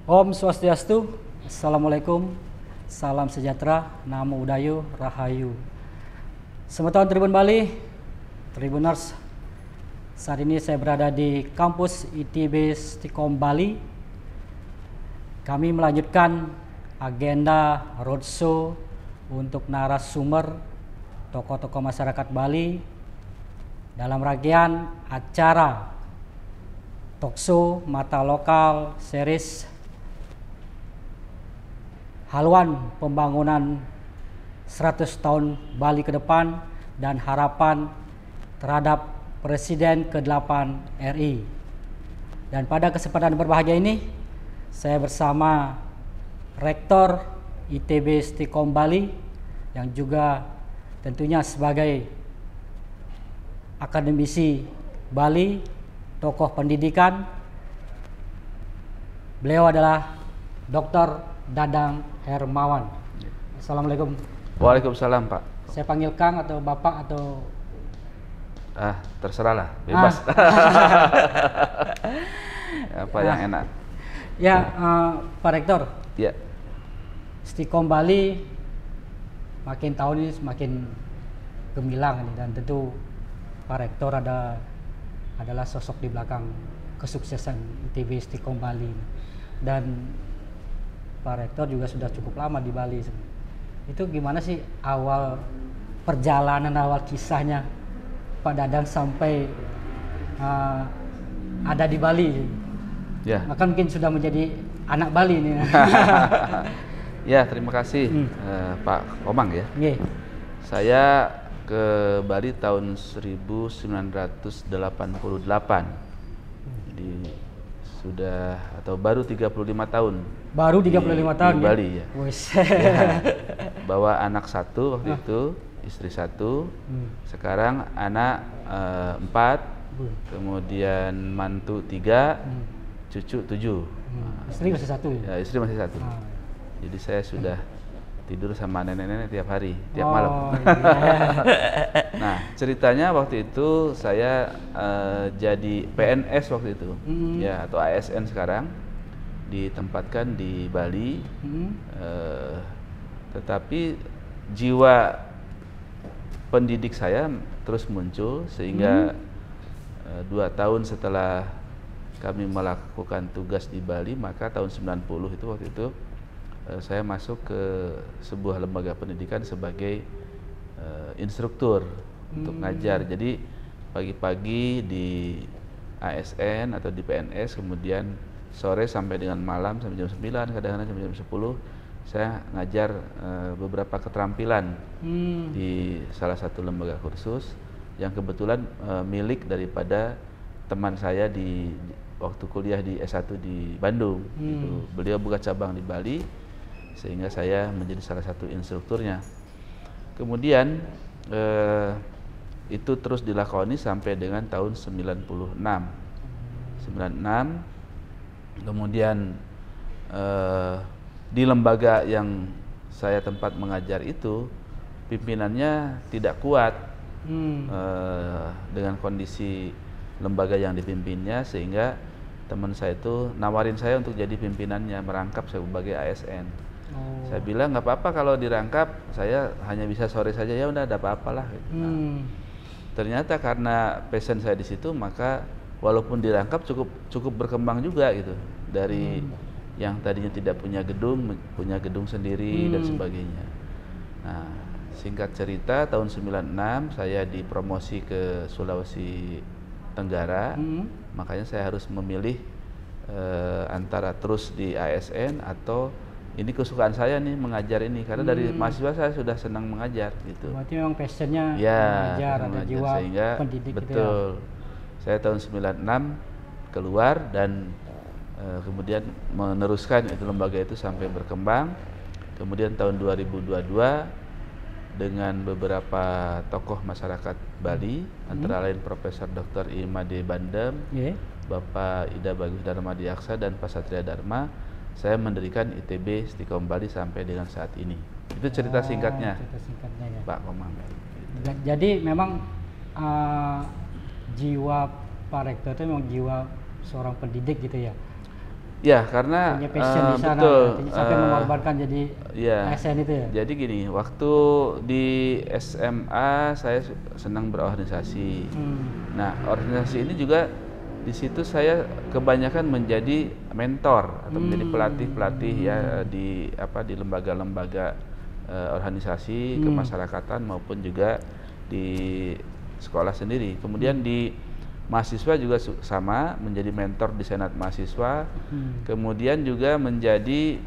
Om Swastiastu, Assalamualaikum, salam sejahtera, Namo Buddhaya, Rahayu. Semeton Tribun Bali, Tribuners, saat ini saya berada di kampus ITB Stikom Bali. Kami melanjutkan agenda roadshow untuk narasumber tokoh-tokoh masyarakat Bali dalam rangkaian acara talkshow Mata Lokal series Haluan Pembangunan 100 tahun Bali ke depan dan harapan terhadap Presiden ke-8 RI. Dan pada kesempatan berbahagia ini saya bersama Rektor ITB Stikom Bali yang juga tentunya sebagai akademisi Bali, tokoh pendidikan. Beliau adalah Dr. Dadang Hermawan. Assalamualaikum. Waalaikumsalam, Pak. Saya panggil Kang atau Bapak atau terserahlah, bebas. Apa yang enak? Ya, Pak Rektor. Ya. Stikom Bali makin tahun ini semakin gemilang ini, dan tentu Pak Rektor adalah sosok di belakang kesuksesan ITB Stikom Bali. Dan Pak Rektor juga sudah cukup lama di Bali. Itu gimana sih awal perjalanan, awal kisahnya Pak Dadang sampai ada di Bali? Ya. Maka mungkin sudah menjadi anak Bali ini. Ya, terima kasih Pak Komang ya. Yeah. Saya ke Bali tahun 1988. Jadi sudah atau baru 35 tahun. Baru 35 tahun di Bali ya. Ya. Bawa anak satu waktu itu, istri satu. Sekarang anak 4, kemudian mantu 3, cucu 7. Istri masih satu ya? Istri masih satu. Jadi saya sudah tidur sama nenek-nenek tiap hari, tiap malam. Iya. Nah, ceritanya waktu itu saya jadi PNS waktu itu, ya, atau ASN sekarang, ditempatkan di Bali. Tetapi jiwa pendidik saya terus muncul sehingga 2 tahun setelah kami melakukan tugas di Bali, maka tahun 90 itu waktu itu saya masuk ke sebuah lembaga pendidikan sebagai instruktur untuk ngajar. Jadi pagi-pagi di ASN atau di PNS, kemudian sore sampai dengan malam sampai jam 9, kadang-kadang sampai jam 10 saya ngajar beberapa keterampilan di salah satu lembaga kursus yang kebetulan milik daripada teman saya di waktu kuliah di S1 di Bandung. Gitu. Beliau buka cabang di Bali sehingga saya menjadi salah satu instrukturnya. Kemudian itu terus dilakoni sampai dengan tahun 96. Kemudian di lembaga yang saya tempat mengajar itu pimpinannya tidak kuat dengan kondisi lembaga yang dipimpinnya, sehingga teman saya itu nawarin saya untuk jadi pimpinannya, merangkap sebagai ASN. Saya bilang nggak apa-apa kalau dirangkap, saya hanya bisa sore saja, ya udah ada apa-apalah. Gitu. Nah, ternyata karena passion saya di situ, maka walaupun dirangkap cukup berkembang juga gitu, dari yang tadinya tidak punya gedung sendiri dan sebagainya. Nah, singkat cerita tahun 96 saya dipromosi ke Sulawesi Tenggara, makanya saya harus memilih antara terus di ASN atau ini kesukaan saya nih mengajar ini, karena dari mahasiswa saya sudah senang mengajar gitu. Berarti memang passionnya ya, mengajar, ada jiwa sehingga pendidik. betul. Gitu ya. Saya tahun 96 keluar dan kemudian meneruskan itu lembaga itu sampai berkembang. Kemudian tahun 2022 dengan beberapa tokoh masyarakat Bali, antara lain Profesor Dr. Imade Bandem, Bapak Ida Bagus Dharma Diaksa dan Pak Satria Dharma, saya mendirikan ITB Stikom Bali sampai dengan saat ini. Itu cerita singkatnya, ya. Pak Komang. Jadi memang jiwa Pak Rektor itu memang jiwa seorang pendidik gitu ya. Ya, karena punya passion di sana, betul, sampai mengorbankan jadi ya. ASN itu ya. Jadi gini, waktu di SMA saya senang berorganisasi. Nah, organisasi ini juga di situ saya kebanyakan menjadi mentor atau menjadi pelatih-pelatih ya di lembaga-lembaga organisasi kemasyarakatan maupun juga di sekolah sendiri. Kemudian di mahasiswa juga sama, menjadi mentor di senat mahasiswa. Kemudian juga menjadi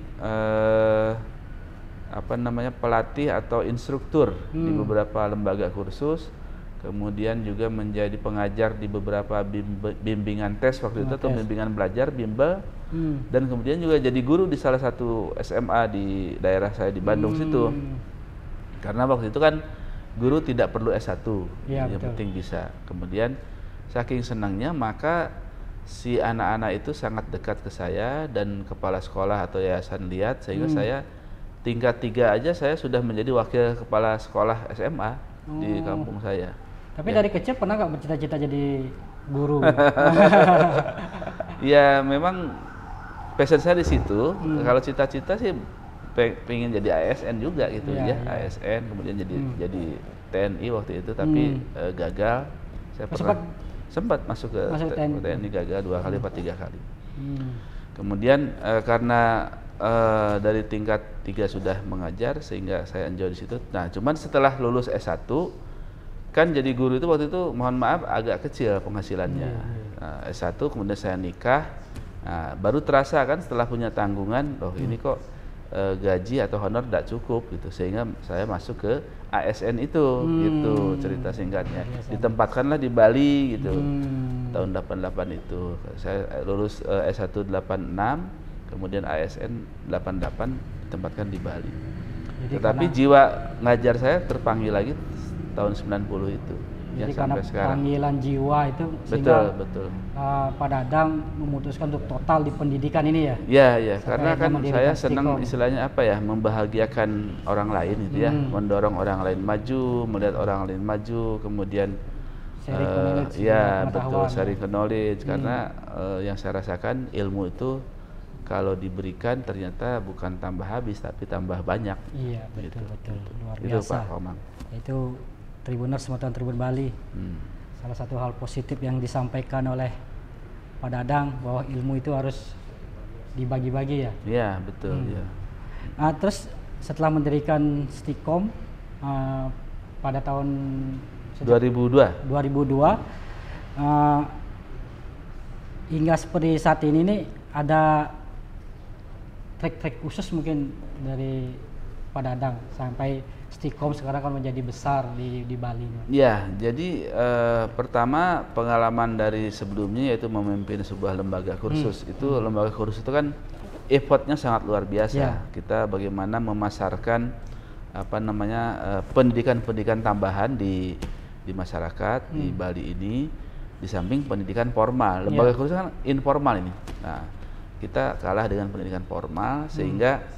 pelatih atau instruktur di beberapa lembaga kursus. Kemudian juga menjadi pengajar di beberapa bimbingan tes waktu itu atau bimbingan belajar, bimbel. Dan kemudian juga jadi guru di salah satu SMA di daerah saya di Bandung situ. Karena waktu itu kan guru tidak perlu S1, yang penting bisa. Kemudian saking senangnya maka si anak-anak itu sangat dekat ke saya dan kepala sekolah atau yayasan lihat, sehingga saya tingkat 3 aja saya sudah menjadi wakil kepala sekolah SMA di kampung saya. Tapi dari kecil pernah nggak bercita-cita jadi guru? Ya memang passion saya di situ. Kalau cita-cita sih pengen jadi ASN juga gitu ya. ASN kemudian jadi TNI waktu itu, tapi gagal. Saya sempat masuk ke TNI, gagal 2 kali atau 3 kali. Kemudian karena dari tingkat 3 sudah mengajar sehingga saya enjoy di situ. Nah, cuman setelah lulus S1 kan jadi guru itu waktu itu mohon maaf agak kecil penghasilannya. S1 kemudian saya nikah. Nah, baru terasa kan setelah punya tanggungan, loh ini kok gaji atau honor tidak cukup gitu, sehingga saya masuk ke ASN itu gitu cerita singkatnya. Ditempatkanlah di Bali gitu. Tahun 88 itu saya lulus S1 86, kemudian ASN 88 ditempatkan di Bali. Jadi tetapi jiwa ngajar saya terpanggil lagi tahun 90 itu. Jadi ya, sampai karena sekarang. Panggilan jiwa itu sehingga betul. Pak Dadang memutuskan untuk total di pendidikan ini ya. Iya, karena kan saya senang istilahnya membahagiakan orang lain gitu ya, mendorong orang lain maju, melihat orang lain maju, kemudian sharing knowledge karena yang saya rasakan ilmu itu kalau diberikan ternyata bukan tambah habis tapi tambah banyak. Iya, betul. Luar biasa. Itu Pak Komang. Itu Tribuners Semutan Tribun Bali. Salah satu hal positif yang disampaikan oleh Pak Dadang bahwa ilmu itu harus dibagi-bagi ya. Iya, betul ya. Nah, terus setelah mendirikan Stikom pada tahun 2002 hingga seperti saat ini nih ada trik-trik khusus mungkin dari Pak Dadang sampai Stikom sekarang kan menjadi besar di Bali. Ya, jadi pertama pengalaman dari sebelumnya yaitu memimpin sebuah lembaga kursus. Itu lembaga kursus itu kan effortnya sangat luar biasa. Kita bagaimana memasarkan pendidikan-pendidikan tambahan di masyarakat di Bali ini, di samping pendidikan formal. Lembaga kursus kan informal ini. Nah, kita kalah dengan pendidikan formal sehingga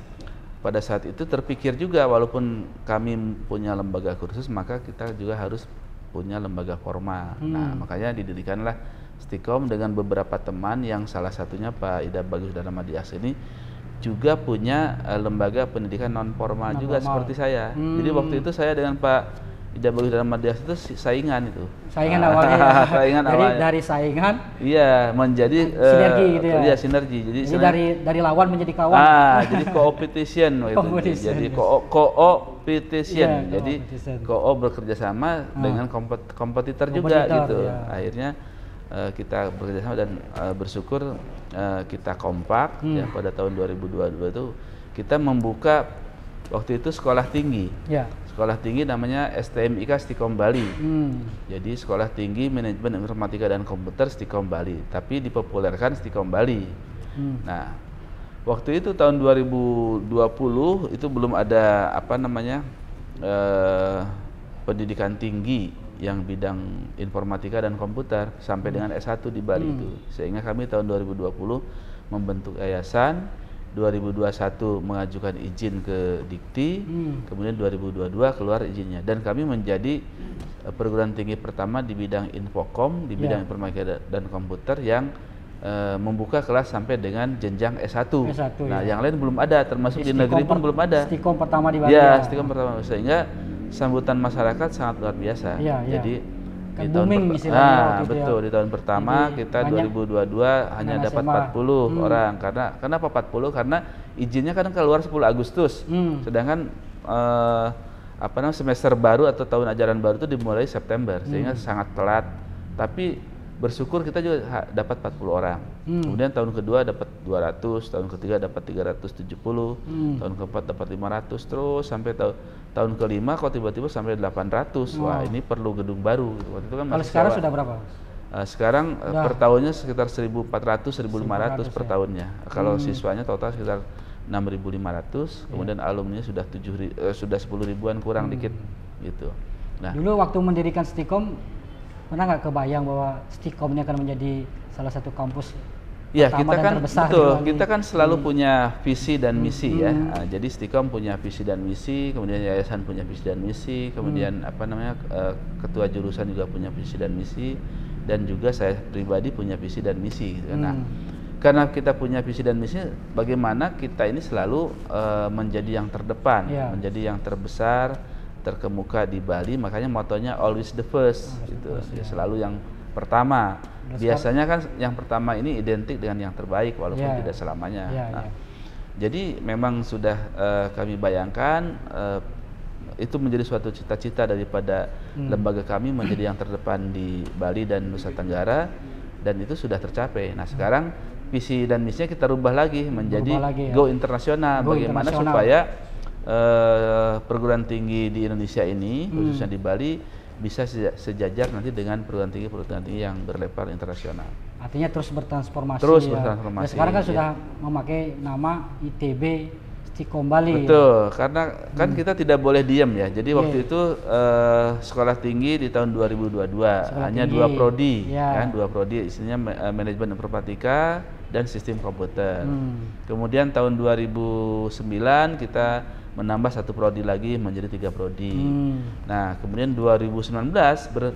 pada saat itu terpikir juga walaupun kami punya lembaga kursus maka kita juga harus punya lembaga formal. Nah, makanya didirikanlah Stikom dengan beberapa teman yang salah satunya Pak Ida Bagus Darmadias ini juga punya lembaga pendidikan non formal juga seperti saya. Jadi waktu itu saya dengan Pak Ida Bagus Darmadias itu saingan itu. Saingan awalnya. Saingan awalnya. Dari saingan. Iya, menjadi sinergi gitu ya. Iya, sinergi. Jadi dari lawan menjadi kawan. Jadi competition gitu. Jadi competition. Jadi bekerja sama dengan kompetitor juga gitu. Ya. Akhirnya kita bekerja sama dan bersyukur kita kompak ya pada tahun 2022 itu kita membuka waktu itu sekolah tinggi. Sekolah tinggi namanya STMIK Stikom Bali. Jadi sekolah tinggi manajemen informatika dan komputer Stikom Bali, tapi dipopulerkan Stikom Bali. Nah, waktu itu tahun 2020 itu belum ada pendidikan tinggi yang bidang informatika dan komputer sampai dengan S1 di Bali itu. Sehingga kami tahun 2020 membentuk yayasan, 2021 mengajukan izin ke Dikti, kemudian 2022 keluar izinnya, dan kami menjadi perguruan tinggi pertama di bidang infokom, di bidang informatika dan komputer yang membuka kelas sampai dengan jenjang S1. Nah, ya. yang lain belum ada, termasuk di negeri pun belum ada. Stikom pertama di Bali. Ya, Stikom pertama, sehingga sambutan masyarakat sangat luar biasa. Ya, ya. Jadi kan di tahun betul, di tahun pertama kita 2022 hanya dapat 40 orang. Kenapa 40? Karena izinnya kan keluar 10 Agustus. Sedangkan semester baru atau tahun ajaran baru itu dimulai September, sehingga sangat telat. Tapi bersyukur kita juga dapat 40 orang. Kemudian tahun kedua dapat 200, tahun ketiga dapat 370, tahun keempat dapat 500, terus sampai tahun kelima kok tiba-tiba sampai 800. Wah, ini perlu gedung baru gitu. Waktu itu kan kalau sekarang sudah berapa? Sekarang per tahunnya sekitar 1.400, 1.500 per tahunnya. Kalau siswanya total sekitar 6.500, kemudian alumninya sudah 10 ribuan kurang dikit gitu. Nah, dulu waktu mendirikan Stikom pernah nggak kebayang bahwa Stikom ini akan menjadi salah satu kampus ya, kita kan betul, kita kan selalu punya visi dan misi ya. Nah, jadi Stikom punya visi dan misi, kemudian yayasan punya visi dan misi, kemudian ketua jurusan juga punya visi dan misi, dan juga saya pribadi punya visi dan misi gitu. Nah, karena kita punya visi dan misi, bagaimana kita ini selalu menjadi yang terdepan, menjadi yang terbesar, terkemuka di Bali, makanya motonya always the first gitu. Ya, selalu yang pertama. Biasanya kan yang pertama ini identik dengan yang terbaik walaupun tidak selamanya. Jadi memang sudah kami bayangkan itu menjadi suatu cita-cita daripada lembaga kami menjadi yang terdepan di Bali dan Nusa Tenggara, dan itu sudah tercapai. Nah, sekarang visi dan misinya kita rubah lagi menjadi go internasional. Bagaimana supaya perguruan tinggi di Indonesia ini, khususnya di Bali, bisa sejajar nanti dengan perguruan tinggi yang berlevel internasional. Artinya terus bertransformasi. Bertransformasi. Nah, sekarang kan sudah memakai nama ITB Stikom Bali. Betul, karena kan kita tidak boleh diam ya. Jadi waktu itu sekolah tinggi di tahun 2022 hanya tinggi. 2 prodi, kan 2 prodi, isinya manajemen informatika dan sistem komputer. Kemudian tahun 2009 kita menambah 1 prodi lagi menjadi 3 prodi. Nah, kemudian 2019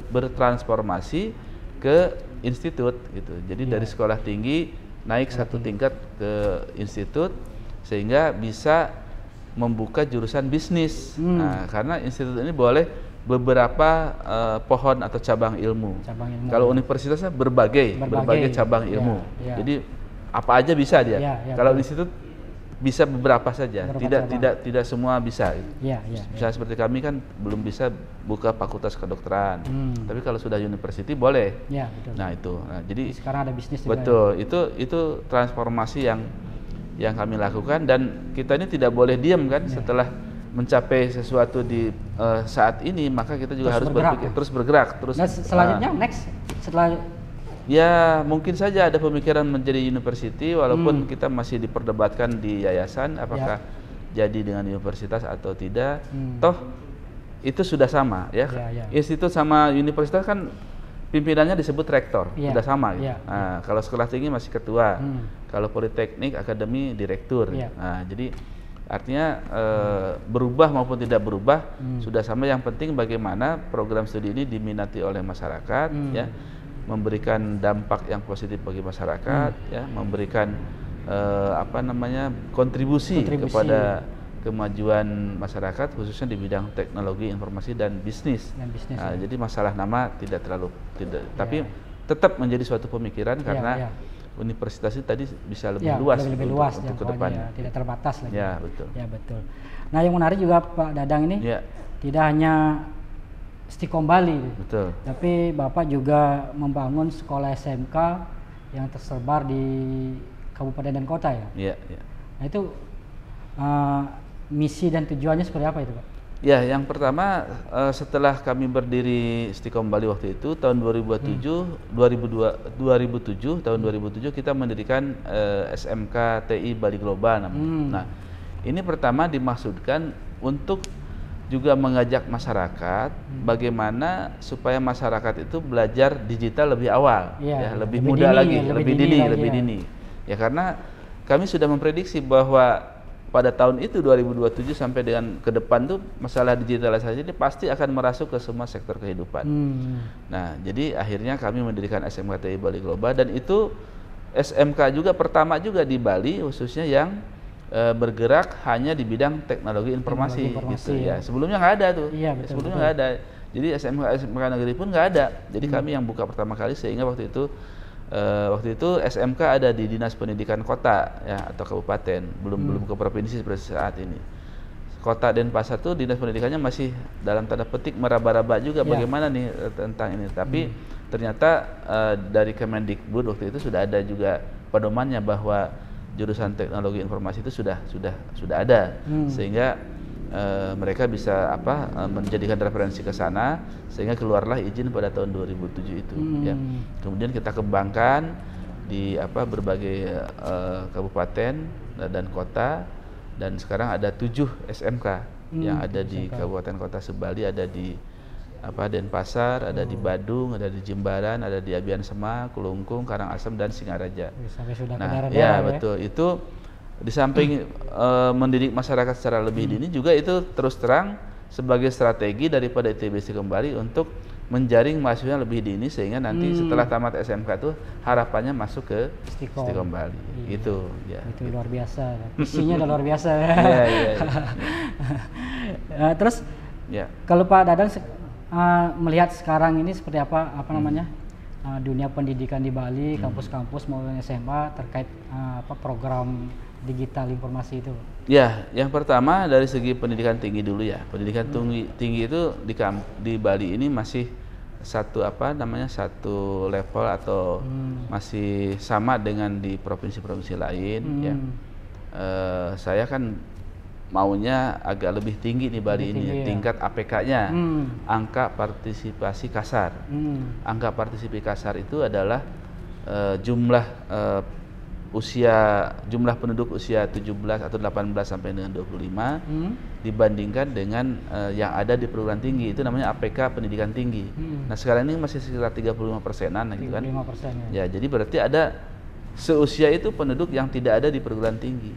bertransformasi ke institut gitu. Jadi dari sekolah tinggi naik 1 tingkat ke institut, sehingga bisa membuka jurusan bisnis. Nah, karena institut ini boleh beberapa pohon atau cabang ilmu. Kalau universitasnya berbagai cabang ilmu. Jadi apa aja bisa dia. Kalau institut bisa beberapa saja, tidak semua bisa. Misalnya seperti kami kan belum bisa buka fakultas kedokteran, tapi kalau sudah university boleh. Nah itu, jadi sekarang ada bisnis juga. Betul, itu transformasi yang kami lakukan, dan kita ini tidak boleh diam kan. Setelah mencapai sesuatu di saat ini, maka kita juga harus berpikir, terus bergerak. Nah, selanjutnya next setelah ya mungkin saja ada pemikiran menjadi university, walaupun kita masih diperdebatkan di yayasan apakah jadi dengan universitas atau tidak. Toh itu sudah sama ya. Institut sama universitas kan pimpinannya disebut rektor, sudah sama. Nah, kalau sekolah tinggi masih ketua, kalau politeknik akademi direktur. Nah, jadi artinya berubah maupun tidak berubah sudah sama. Yang penting bagaimana program studi ini diminati oleh masyarakat, ya, memberikan dampak yang positif bagi masyarakat, ya, memberikan kontribusi kepada kemajuan masyarakat, khususnya di bidang teknologi informasi dan bisnis. Nah, jadi masalah nama tapi tetap menjadi suatu pemikiran, karena universitas itu tadi bisa lebih luas untuk ke depannya. Tidak terbatas lagi. Ya, betul. Ya, betul. Nah, yang menarik juga Pak Dadang ini tidak hanya Stikom Bali, tapi Bapak juga membangun sekolah SMK yang tersebar di kabupaten dan kota ya. Nah, itu misi dan tujuannya seperti apa itu, Pak? Ya, yang pertama setelah kami berdiri Stikom Bali waktu itu tahun 2007 kita mendirikan SMK TI Bali Global namanya. Nah, ini pertama dimaksudkan untuk juga mengajak masyarakat bagaimana supaya masyarakat itu belajar digital lebih awal, lebih muda lagi, lebih dini. Ya, karena kami sudah memprediksi bahwa pada tahun itu 2027 sampai dengan ke depan tuh masalah digitalisasi ini pasti akan merasuk ke semua sektor kehidupan. Nah, jadi akhirnya kami mendirikan SMK TI Bali Global, dan itu SMK juga pertama juga di Bali khususnya yang bergerak hanya di bidang teknologi informasi, gitu ya. Sebelumnya nggak ada tuh. Iya, betul, Sebelumnya betul. nggak ada. Jadi SMK negeri pun nggak ada. Jadi kami yang buka pertama kali, sehingga waktu itu SMK ada di Dinas Pendidikan Kota ya atau Kabupaten, belum ke provinsi seperti saat ini. Kota Denpasar tuh Dinas Pendidikannya masih dalam tanda petik meraba-raba juga bagaimana nih tentang ini. Tapi ternyata dari Kemendikbud waktu itu sudah ada juga pedomannya bahwa jurusan teknologi informasi itu sudah ada, sehingga mereka bisa menjadikan referensi ke sana, sehingga keluarlah izin pada tahun 2007 itu ya. Kemudian kita kembangkan di berbagai kabupaten dan kota, dan sekarang ada 7 SMK yang ada di kabupaten kota Sebali, ada di Denpasar, ada di Badung, ada di Jimbaran, ada di Abian Sema, Kelungkung, Karangasem, dan Singaraja. Sampai sudah ke Nah, daerah-daerah ya ya. betul. Itu di samping mendidik masyarakat secara lebih dini, juga itu terus terang sebagai strategi daripada ITB Istiqomah untuk menjaring mahasiswa lebih dini, sehingga nanti setelah tamat SMK itu harapannya masuk ke Istiqomah Bali. Gitu ya. Itu luar biasa. Visinya udah luar biasa. Iya. Terus Ya. kalau Pak Dadang melihat sekarang ini seperti apa namanya dunia pendidikan di Bali, kampus-kampus maupun SMA terkait program digital informasi itu? Ya, yang pertama dari segi pendidikan tinggi dulu ya. Pendidikan tinggi itu di Bali ini masih satu satu level atau masih sama dengan di provinsi-provinsi lain ya. Saya kan maunya agak lebih tinggi di Bali ini tingkat APK-nya, angka partisipasi kasar. Angka partisipasi kasar itu adalah jumlah penduduk usia 17 atau 18 sampai dengan 25 dibandingkan dengan yang ada di perguruan tinggi, itu namanya APK pendidikan tinggi. Nah, sekarang ini masih sekitar 35%-an gitu kan. 35% Ya, jadi berarti ada seusia itu penduduk yang tidak ada di perguruan tinggi.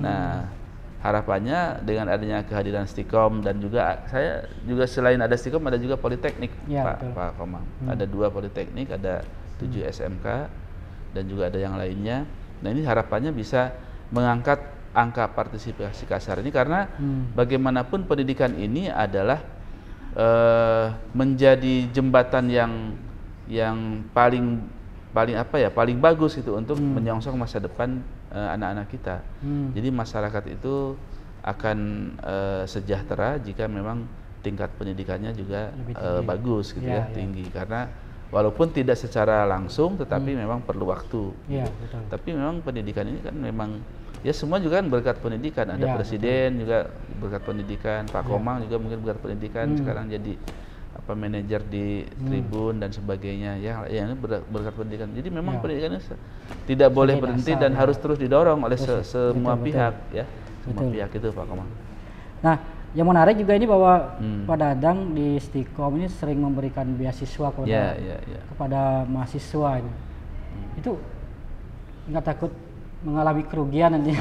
Nah, harapannya dengan adanya kehadiran Stikom, dan juga saya juga selain ada Stikom ada juga Politeknik ya, Pak Komang. Ada 2 Politeknik, ada 7 SMK, dan juga ada yang lainnya. Nah, ini harapannya bisa mengangkat angka partisipasi kasar ini, karena bagaimanapun pendidikan ini adalah menjadi jembatan yang paling bagus gitu untuk menyongsong masa depan anak-anak kita. Jadi masyarakat itu akan sejahtera jika memang tingkat pendidikannya juga bagus gitu tinggi. Karena walaupun tidak secara langsung, tetapi memang perlu waktu. Iya, gitu. betul. Tapi memang pendidikan ini kan memang ya semua juga kan berkat pendidikan. Ada presiden juga berkat pendidikan, Pak Komang juga mungkin berkat pendidikan. Sekarang jadi manajer di Tribun dan sebagainya ya, yang berkat pendidikan. Jadi memang pendidikan ini tidak boleh berhenti dan harus terus didorong oleh semua pihak ya. Semua pihak itu, Pak Komang. Nah, yang menarik juga ini bahwa Pak Dadang di Stikom ini sering memberikan beasiswa kepada mahasiswa ini. Itu nggak takut mengalami kerugian nanti?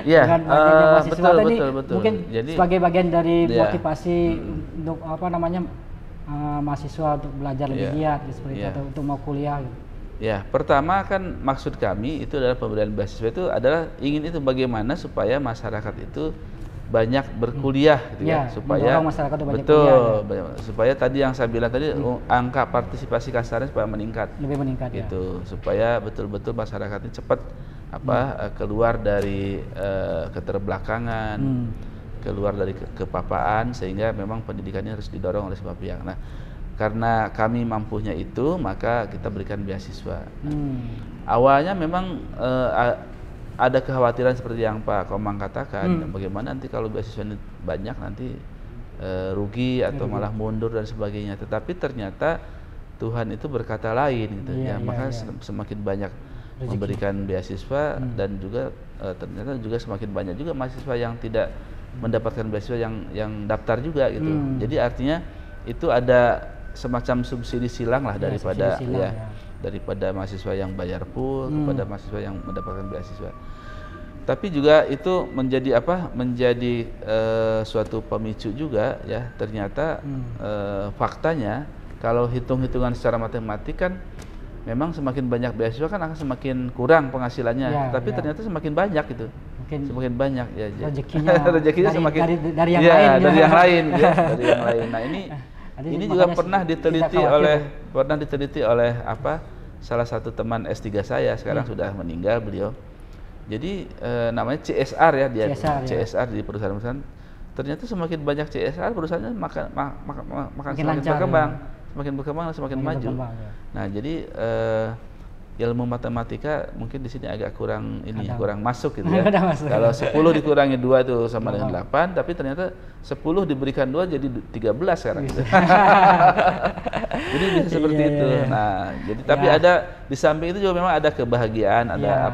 Dengan banyaknya mahasiswa betul. Mungkin jadi, sebagai bagian dari motivasi untuk mahasiswa untuk belajar lebih giat seperti itu, atau untuk mau kuliah gitu. Ya, pertama kan maksud kami itu adalah pemberian beasiswa itu adalah ingin itu bagaimana supaya masyarakat itu banyak berkuliah gitu supaya masyarakat itu banyak supaya tadi yang saya bilang tadi angka partisipasi kasarnya supaya lebih meningkat gitu, supaya betul-betul masyarakat ini cepat keluar dari keterbelakangan, keluar dari kepapaan, sehingga memang pendidikannya harus didorong oleh semua pihak. Nah, karena kami mampunya itu, maka kita berikan beasiswa. Awalnya memang ada kekhawatiran seperti yang Pak Komang katakan, bagaimana nanti kalau beasiswa ini banyak nanti rugi atau malah mundur dan sebagainya. Tetapi ternyata Tuhan itu berkata lain gitu maka semakin banyak memberikan beasiswa dan juga ternyata juga semakin banyak juga mahasiswa yang tidak mendapatkan beasiswa yang daftar juga gitu. Jadi artinya itu ada semacam subsidi silang lah daripada daripada mahasiswa yang bayar full kepada mahasiswa yang mendapatkan beasiswa. Tapi juga itu menjadi suatu pemicu juga ya. Ternyata faktanya kalau hitung-hitungan secara matematik kan memang semakin banyak beasiswa kan akan semakin kurang penghasilannya, Ya, tapi ya. ternyata semakin banyak gitu. Mungkin Semakin banyak ya. rezekinya rezekinya dari- semakin dari yang iya, lain, ya. dari yang lain ya, dari yang lain. Nah, Jadi ini juga makanya pernah tidak diteliti oleh salah satu teman S3 saya, sekarang sudah meninggal beliau. Jadi namanya CSR ya, dia CSR di perusahaan-perusahaan. Ternyata semakin banyak CSR, perusahaannya Makin semakin lancar, berkembang, ya. semakin berkembang dan semakin maju. berkembang, ya. Nah, jadi ilmu matematika mungkin di sini agak kurang kurang masuk gitu ya. Kurang masuk. Kalau 10 dikurangi 2 itu sama dengan 8, tapi ternyata 10 diberikan 2 jadi 13 sekarang. Gitu. Jadi bisa seperti itu. Iya. Nah, jadi tapi ada di samping itu juga memang ada kebahagiaan, ada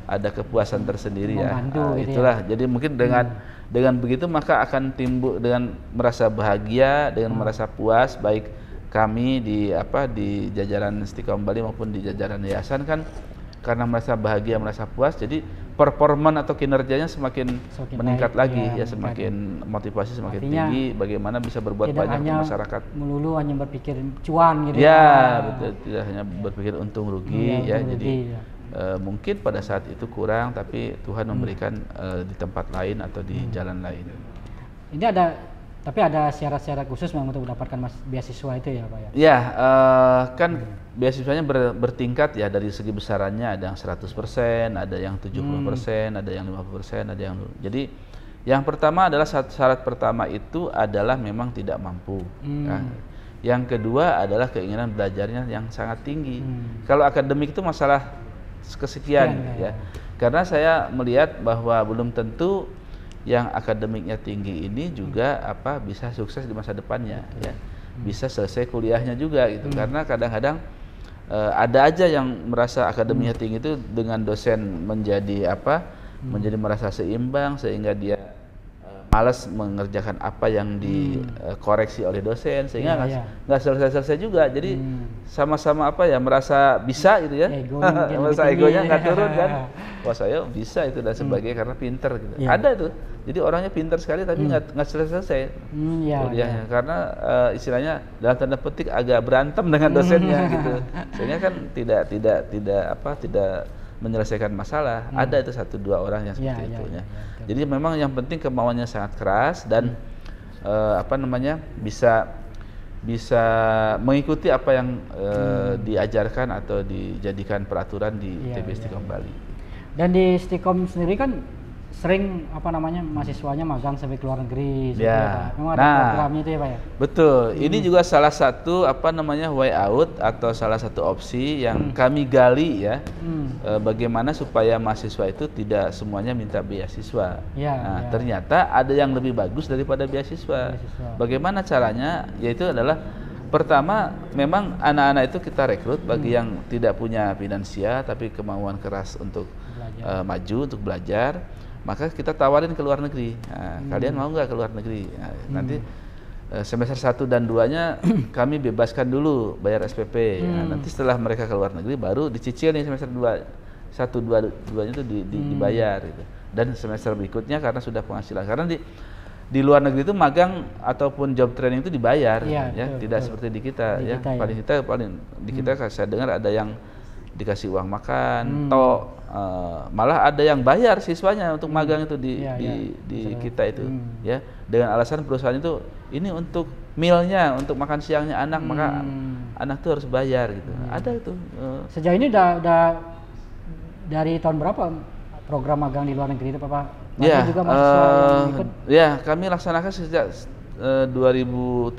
ada kepuasan tersendiri ya. Membantu gitu itulah. Jadi mungkin dengan begitu maka akan timbul dengan merasa bahagia, dengan merasa puas, baik kami di jajaran Istiqomah Bali maupun di jajaran yayasan kan karena merasa bahagia, merasa puas, jadi performan atau kinerjanya semakin meningkat baik, lagi ya, semakin motivasi semakin Artinya, tinggi, bagaimana bisa berbuat banyak untuk masyarakat. Melulu hanya berpikir cuan gitu Ya, betul, tidak hanya berpikir untung rugi ya. untung Jadi rugi, mungkin pada saat itu kurang, tapi Tuhan memberikan di tempat lain atau di jalan lain. Ini tapi ada syarat-syarat khusus memang untuk mendapatkan beasiswa itu ya Pak ya? Ya, kan beasiswanya bertingkat ya, dari segi besarannya ada yang 100%, ada yang 70%, ada yang 50%, ada yang... Jadi yang pertama adalah syarat pertama itu adalah memang tidak mampu. Ya. Yang kedua adalah keinginan belajarnya yang sangat tinggi. Kalau akademik itu masalah kesekian ya. Karena saya melihat bahwa belum tentu yang akademiknya tinggi ini juga bisa sukses di masa depannya ya, bisa selesai kuliahnya juga gitu. Karena kadang-kadang ada aja yang merasa akademiknya tinggi itu dengan dosen menjadi menjadi merasa seimbang sehingga dia malas mengerjakan apa yang dikoreksi oleh dosen sehingga nggak selesai-selesai juga. Jadi sama-sama merasa bisa gitu ya, merasa egonya nggak turun kan. Wah, saya bisa itu dan sebagainya karena pinter gitu. Ada itu. Jadi orangnya pinter sekali tapi nggak selesai kuliahnya karena istilahnya dalam tanda petik agak berantem dengan dosennya gitu. Sehingga kan tidak menyelesaikan masalah. Ada itu 1-2 orang yang seperti itu ya. Jadi memang yang penting kemauannya sangat keras dan bisa mengikuti apa yang diajarkan atau dijadikan peraturan di TB Istiqomah Bali. Dan di Istiqomah sendiri kan sering mahasiswanya magang sampai ke luar negeri gitu ya Pak. Memang ada programnya itu ya Pak ya? Betul. Ini juga salah satu way out atau salah satu opsi yang kami gali ya. Bagaimana supaya mahasiswa itu tidak semuanya minta beasiswa. Ternyata ada yang lebih bagus daripada beasiswa. Bagaimana caranya? Yaitu adalah pertama, memang anak-anak itu kita rekrut bagi yang tidak punya finansial tapi kemauan keras untuk maju, untuk belajar. Maka kita tawarin ke luar negeri. Nah, kalian mau nggak ke luar negeri? Nah, nanti semester 1 dan 2-nya kami bebaskan dulu bayar SPP. Nah, nanti setelah mereka ke luar negeri baru dicicil nih semester 1, 2-nya itu dibayar gitu. Dan semester berikutnya karena sudah penghasilan. Karena di luar negeri itu magang ataupun job training itu dibayar ya, tidak seperti di kita ya. Paling di kita saya dengar ada yang dikasih uang makan, malah ada yang bayar siswanya untuk magang itu di kita itu ya, dengan alasan perusahaan itu ini untuk mealnya, untuk makan siangnya anak, maka anak itu harus bayar gitu. Ada itu. Sejauh ini udah dari tahun berapa program magang di luar negeri itu Pak? Juga mahasiswa yang ikut? Ya, kami laksanakan sejak 2017-2018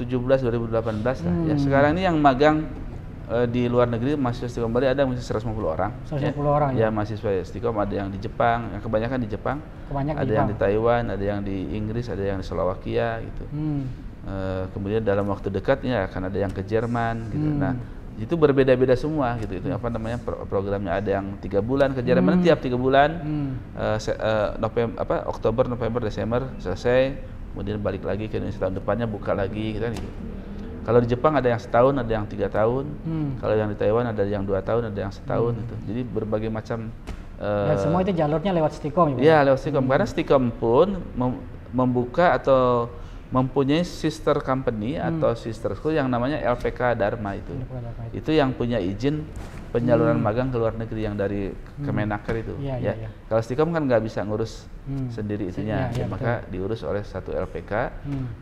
lah ya. Sekarang ini yang magang di luar negeri mahasiswa Istiqomah Bali ada mungkin 150 orang. 150 orang ya. Mahasiswa Istiqomah ada yang di Jepang, yang kebanyakan di Jepang. Ada yang di Taiwan, ada yang di Inggris, ada yang di Slovakia gitu. Kemudian dalam waktu dekat ya akan ada yang ke Jerman gitu. Nah, itu berbeda-beda semua gitu. Itu programnya, ada yang 3 bulan ke Jerman, tiap 3 bulan. Oktober, November, Desember selesai, kemudian balik lagi ke Indonesia tahun depannya buka lagi gitu. Kalau di Jepang ada yang setahun, ada yang 3 tahun. Kalau yang di Taiwan ada yang 2 tahun, ada yang setahun gitu. Jadi berbagai macam. Dan semua itu jalurnya lewat Istiqomah ya? Iya, lewat Istiqomah. Karena Istiqomah pun membuka atau mempunyai sister company atau sister school yang namanya LPK Dharma itu. Itu yang punya izin penyaluran magang ke luar negeri yang dari Kemenaker itu. Ya. Kalau Stikom kan nggak bisa ngurus sendiri itunya, maka diurus oleh satu LPK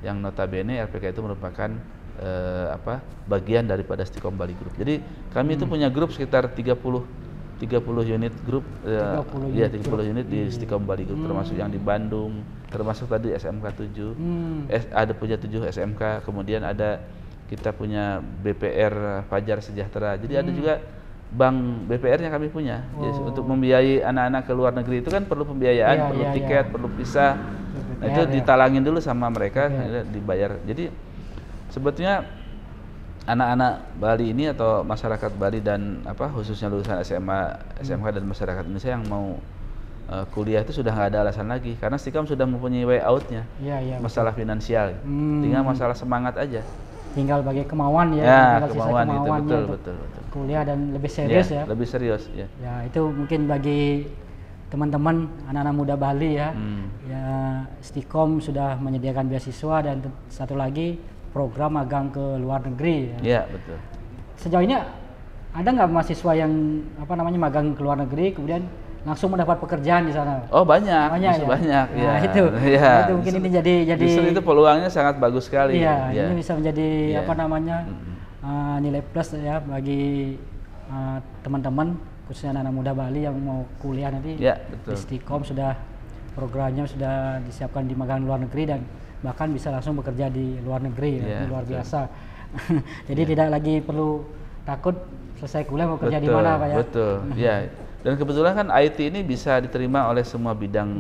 yang notabene LPK itu merupakan bagian daripada Stikom Bali Group. Jadi kami itu punya grup sekitar 30 unit grup, 30 unit di Stikom Bali Group, termasuk yang di Bandung, termasuk tadi SMK 7, ada punya 7 SMK, kemudian ada kita punya BPR Fajar Sejahtera, jadi ada juga bank BPR-nya kami punya. Jadi, untuk membiayai anak-anak ke luar negeri itu kan perlu pembiayaan, perlu tiket, perlu visa, nah, itu ditalangin dulu sama mereka, dibayar. Jadi sebetulnya anak-anak Bali ini atau masyarakat Bali dan khususnya lulusan SMA, SMK dan masyarakat Indonesia yang mau kuliah itu sudah nggak ada alasan lagi karena Stikom sudah mempunyai way out-nya. Masalah finansial, tinggal masalah semangat aja. Tinggal bagi kemauan kemauan itu betul. Kuliah dan lebih serius ya. Lebih serius ya. Ya itu mungkin bagi teman-teman anak-anak muda Bali ya. Ya Stikom sudah menyediakan beasiswa dan satu lagi program magang ke luar negeri. Iya, betul. Sejauh ini ada nggak mahasiswa yang magang ke luar negeri kemudian langsung mendapat pekerjaan di sana? Oh banyak ya. Nah, itu mungkin ini jadi justru itu peluangnya sangat bagus sekali. Iya, ini bisa menjadi nilai plus ya bagi teman-teman khususnya anak-anak muda Bali yang mau kuliah nanti. Betul. Di Stikom sudah programnya sudah disiapkan di magang luar negeri dan bahkan bisa langsung bekerja di luar negeri, ini luar biasa. Jadi tidak lagi perlu takut selesai kuliah mau kerja di mana Pak ya. Betul, ya. Dan kebetulan kan IT ini bisa diterima oleh semua bidang,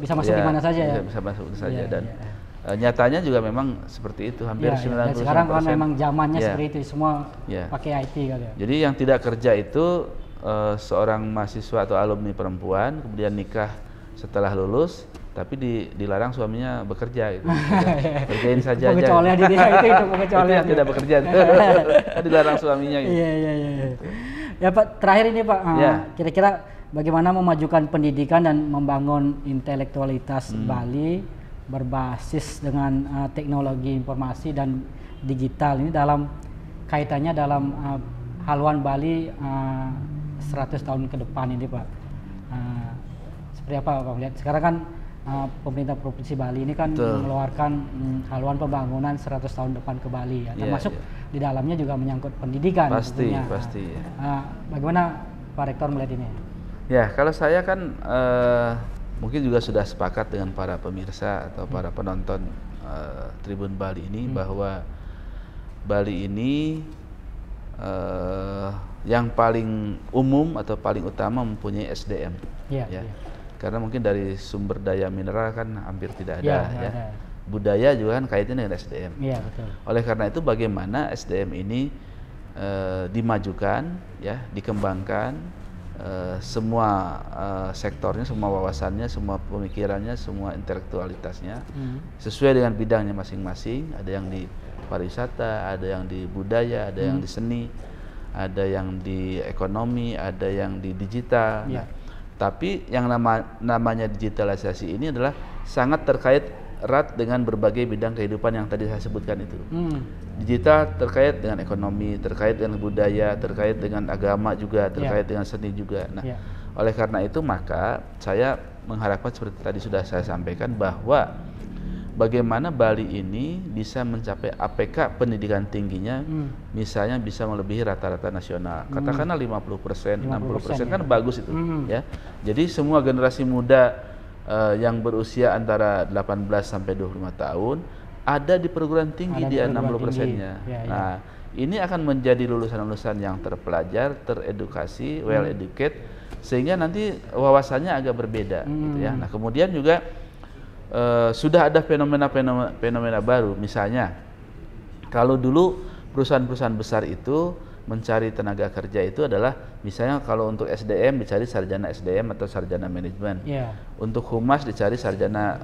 bisa masuk di mana saja ya. Bisa masuk saja dan nyatanya juga memang seperti itu, hampir 90%. Sekarang kan memang zamannya seperti itu, semua pakai IT kali ya. Jadi yang tidak kerja itu seorang mahasiswa atau alumni perempuan kemudian nikah setelah lulus tapi dilarang suaminya bekerja gitu. Kerjain saja aja. Pengecualian dia itu pengecualian. Tidak bekerja. Dilarang suaminya gitu. Iya. Ya Pak, terakhir ini Pak, kira-kira bagaimana memajukan pendidikan dan membangun intelektualitas Bali berbasis dengan teknologi informasi dan digital ini dalam kaitannya dalam haluan Bali 100 tahun ke depan ini Pak. Seperti apa Pak melihat? Sekarang kan pemerintah Provinsi Bali ini kan mengeluarkan haluan pembangunan 100 tahun depan ke Bali ya, termasuk di dalamnya juga menyangkut pendidikan. Pasti. Bagaimana Pak Rektor melihat ini? Ya, kalau saya kan mungkin juga sudah sepakat dengan para pemirsa atau para penonton Tribun Bali ini bahwa Bali ini yang paling umum atau paling utama mempunyai SDM. Karena mungkin dari sumber daya mineral kan hampir tidak ada. Budaya juga kan kaitannya dengan SDM. Betul. Oleh karena itu bagaimana SDM ini dimajukan, dikembangkan, semua sektornya, semua wawasannya, semua pemikirannya, semua intelektualitasnya sesuai dengan bidangnya masing-masing. Ada yang di pariwisata, ada yang di budaya, ada yang di seni, ada yang di ekonomi, ada yang di digital. Tapi yang namanya digitalisasi ini adalah sangat terkait erat dengan berbagai bidang kehidupan yang tadi saya sebutkan itu. Digital terkait dengan ekonomi, terkait dengan budaya, terkait dengan agama juga, terkait dengan seni juga. Nah, oleh karena itu maka saya mengharapkan seperti tadi sudah saya sampaikan bahwa bagaimana Bali ini bisa mencapai APK pendidikan tingginya, misalnya bisa melebihi rata-rata nasional. Katakanlah 50%, 60% kan bagus itu, ya. Jadi semua generasi muda yang berusia antara 18 sampai 25 tahun ada di perguruan tinggi di 60%-nya. Nah, ini akan menjadi lulusan-lulusan yang terpelajar, teredukasi, well educated, sehingga nanti wawasannya agak berbeda, gitu ya. Nah, kemudian juga sudah ada fenomena baru, misalnya kalau dulu perusahaan-perusahaan besar itu mencari tenaga kerja itu adalah misalnya kalau untuk SDM dicari sarjana SDM atau sarjana manajemen, untuk humas dicari sarjana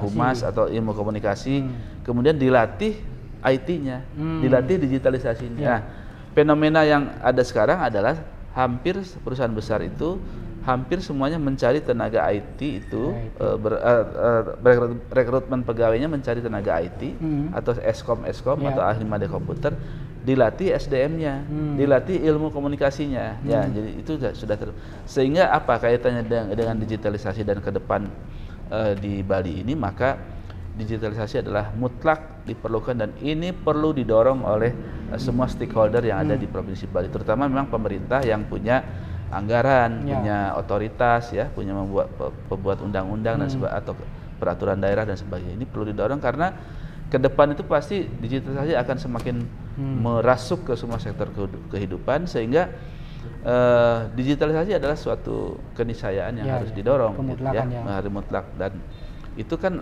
humas atau ilmu komunikasi, kemudian dilatih IT-nya, dilatih digitalisasinya. Nah, fenomena yang ada sekarang adalah hampir perusahaan besar itu hampir semuanya mencari tenaga IT itu, rekrutmen pegawainya mencari tenaga IT atau eskom atau ahli made komputer, dilatih SDM-nya, dilatih ilmu komunikasinya. Ya, jadi itu sudah sehingga apa kaitannya dengan digitalisasi dan ke depan di Bali ini, maka digitalisasi adalah mutlak diperlukan dan ini perlu didorong oleh semua stakeholder yang ada di Provinsi Bali, terutama memang pemerintah yang punya anggaran, punya otoritas, ya, punya pembuat undang-undang dan atau peraturan daerah dan sebagainya. Ini perlu didorong karena ke depan itu pasti digitalisasi akan semakin merasuk ke semua sektor kehidupan, sehingga digitalisasi adalah suatu keniscayaan yang harus didorong, harus mutlak, dan itu kan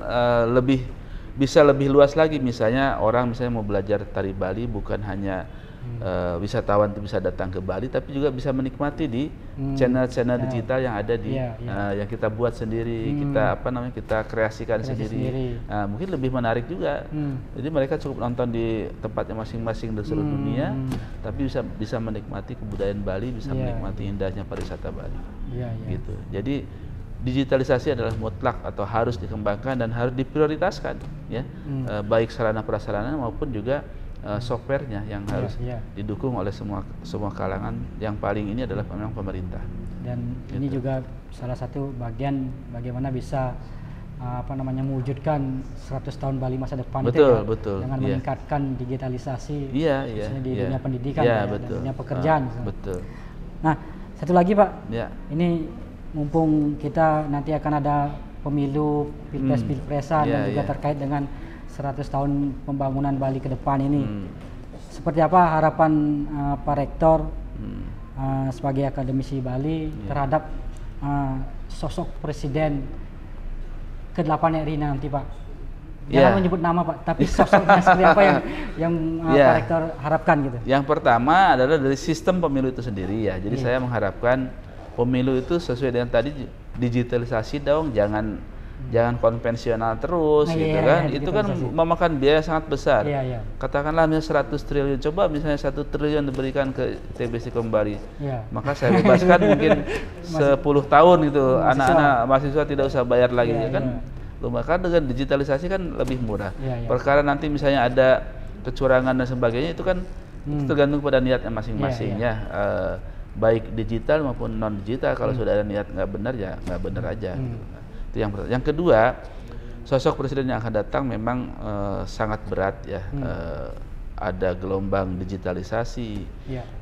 bisa lebih luas lagi. Misalnya orang mau belajar tari Bali, bukan hanya wisatawan itu bisa datang ke Bali, tapi juga bisa menikmati di channel-channel digital yang ada di yang kita buat sendiri, kita kreasikan sendiri. Nah, mungkin lebih menarik juga. Jadi mereka cukup nonton di tempatnya masing-masing di seluruh dunia, tapi bisa menikmati kebudayaan Bali, bisa menikmati indahnya pariwisata Bali. Gitu. Jadi digitalisasi adalah mutlak atau harus dikembangkan dan harus diprioritaskan, ya, baik sarana prasarana maupun juga softwarenya yang harus didukung oleh semua kalangan. Yang paling ini adalah memang pemerintah. Dan ini juga salah satu bagian bagaimana bisa mewujudkan 100 tahun Bali masa depan, betul, dengan meningkatkan digitalisasi di dunia pendidikan, dan dunia pekerjaan. Betul. Nah, satu lagi Pak, ini mumpung kita nanti akan ada pemilu, pilpresan dan juga terkait dengan 100 tahun pembangunan Bali ke depan ini. Seperti apa harapan Pak Rektor sebagai akademisi Bali terhadap sosok presiden ke-8 RI nanti, Pak? Jangan menyebut nama, Pak, tapi sosoknya seperti apa yang Pak Rektor harapkan gitu. Yang pertama adalah dari sistem pemilu itu sendiri, ya. Jadi saya mengharapkan pemilu itu sesuai dengan tadi, digitalisasi dong, jangan konvensional terus, kan. Itu kan memakan biaya sangat besar. Katakanlah misalnya 100 triliun, coba misalnya 1 triliun diberikan ke TBC Kombali, maka saya bebaskan mungkin 10 tahun itu anak-anak mahasiswa tidak usah bayar lagi, kan. Maka dengan digitalisasi kan lebih murah. Perkara nanti misalnya ada kecurangan dan sebagainya, itu kan tergantung pada niatnya masing-masing, baik digital maupun non digital. Kalau sudah ada niat nggak benar, ya nggak benar aja. Itu yang pertama. Yang kedua, sosok presiden yang akan datang memang sangat berat, ya. Ada gelombang digitalisasi,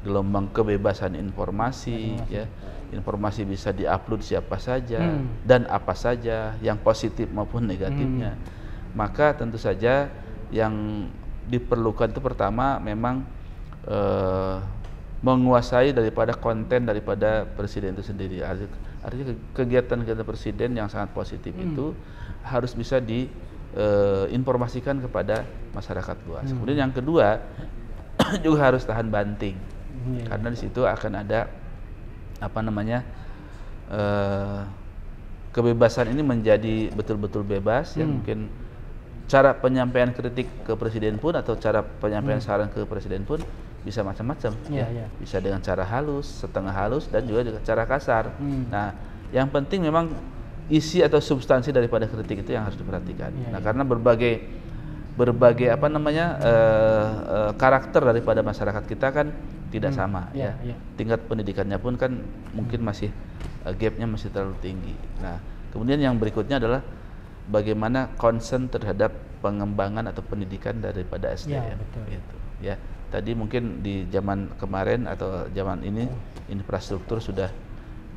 gelombang kebebasan informasi, ya. Informasi bisa diupload siapa saja dan apa saja, yang positif maupun negatifnya. Maka tentu saja yang diperlukan itu pertama memang menguasai daripada konten daripada presiden itu sendiri. Artinya kegiatan-kegiatan presiden yang sangat positif itu harus bisa diinformasikan kepada masyarakat luas. Kemudian yang kedua juga harus tahan banting, karena di situ akan ada kebebasan ini menjadi betul-betul bebas, ya. Mungkin cara penyampaian kritik ke presiden pun atau cara penyampaian saran ke presiden pun bisa macam-macam, bisa dengan cara halus, setengah halus, dan juga dengan cara kasar. Nah, yang penting memang isi atau substansi daripada kritik itu yang harus diperhatikan. Nah, karena berbagai karakter daripada masyarakat kita kan tidak sama, ya. Tingkat pendidikannya pun kan mungkin masih gapnya masih terlalu tinggi. Nah, kemudian yang berikutnya adalah bagaimana concern terhadap pengembangan atau pendidikan daripada SDM, gitu, ya. Tadi mungkin di zaman kemarin atau zaman ini infrastruktur sudah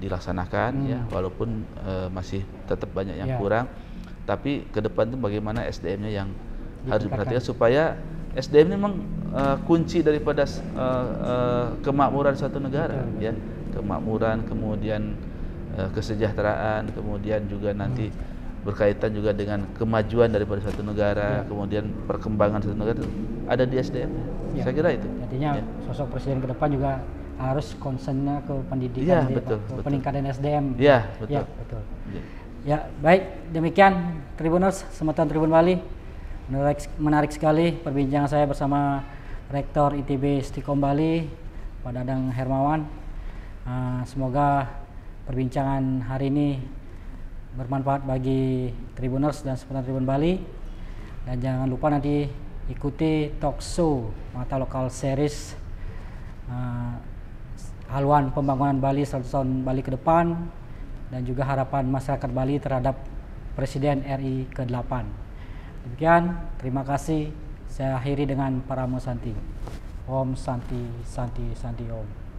dilaksanakan, ya, walaupun masih tetap banyak yang kurang, tapi ke depan itu bagaimana SDM-nya yang harus diperhatikan, supaya SDM ini memang kunci daripada kemakmuran suatu negara, ya. Kemakmuran, kemudian kesejahteraan, kemudian juga nanti berkaitan juga dengan kemajuan daripada suatu negara, kemudian perkembangan suatu negara itu ada di SDM. Saya kira itu. Artinya sosok presiden ke depan juga harus concernnya ke pendidikan, peningkatan SDM. Ya, betul. Ya, baik, demikian Tribuners, Semeton Tribun Bali. Menarik sekali perbincangan saya bersama Rektor ITB Stikom Bali, Pak Dadang Hermawan. Semoga perbincangan hari ini bermanfaat bagi Tribuners dan seputar Tribun Bali. Dan jangan lupa nanti ikuti talk show Mata Lokal Series haluan pembangunan Bali 100 tahun Bali ke depan dan juga harapan masyarakat Bali terhadap Presiden RI ke-8. Demikian, terima kasih. Saya akhiri dengan Paramo Santi. Om Santi Santi Santi Om.